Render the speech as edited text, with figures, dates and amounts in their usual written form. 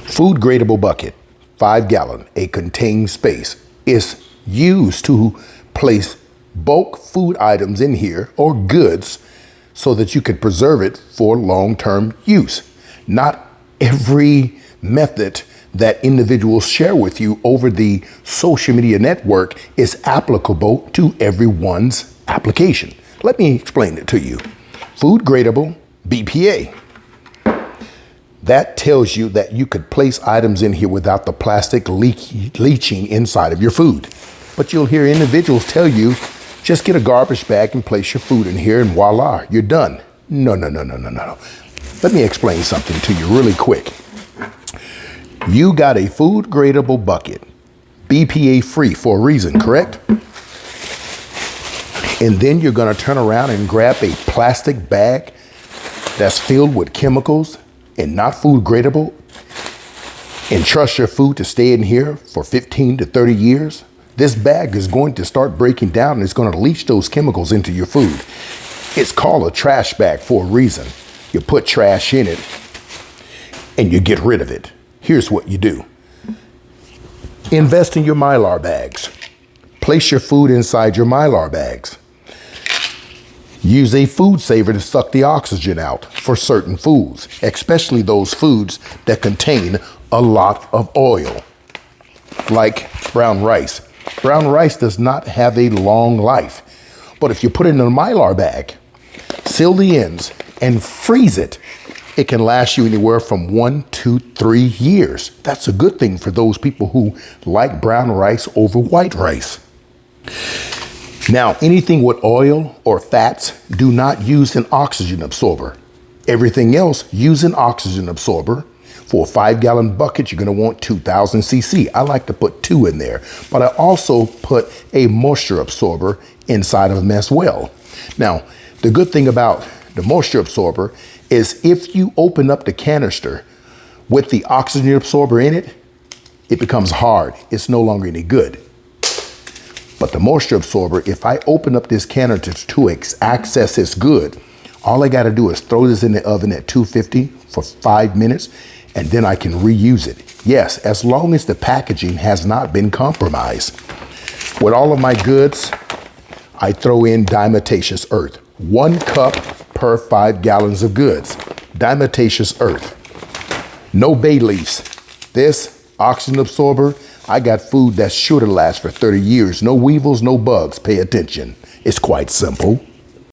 Food gradable bucket, 5 gallon, a contained space, is used to place bulk food items in here or goods so that you could preserve it for long-term use. Not every method that individuals share with you over the social media network is applicable to everyone's application. Let me explain it to you. Food gradable BPA. That tells you that you could place items in here without the plastic leaching inside of your food. But you'll hear individuals tell you, just get a garbage bag and place your food in here and voila, you're done. No. Let me explain something to you really quick. You got a food gradable bucket, BPA free for a reason, correct? And then you're gonna turn around and grab a plastic bag that's filled with chemicals and not food gradable and trust your food to stay in here for 15 to 30 years. This bag is going to start breaking down and it's going to leach those chemicals into your food. It's called a trash bag for a reason. You put trash in it and you get rid of it. Here's what you do. Invest in your Mylar bags. Place your food inside your Mylar bags. Use a food saver to suck the oxygen out for certain foods, especially those foods that contain a lot of oil, like brown rice. Brown rice does not have a long life, but if you put it in a Mylar bag, seal the ends, and freeze it, it can last you anywhere from 1 to 3 years. That's a good thing for those people who like brown rice over white rice. Now, anything with oil or fats, do not use an oxygen absorber. Everything else, use an oxygen absorber. For a 5-gallon bucket, you're gonna want 2,000 cc. I like to put 2 in there, but I also put a moisture absorber inside of them as well. Now, the good thing about the moisture absorber is if you open up the canister with the oxygen absorber in it, it becomes hard. It's no longer any good. But the moisture absorber, if I open up this canister to access its good, all I gotta do is throw this in the oven at 250 for 5 minutes, and then I can reuse it. Yes, as long as the packaging has not been compromised. With all of my goods, I throw in diatomaceous earth. 1 cup per 5 gallons of goods. Diatomaceous earth. No bay leaves. This oxygen absorber, I got food that's sure to last for 30 years. No weevils, no bugs. Pay attention. It's quite simple.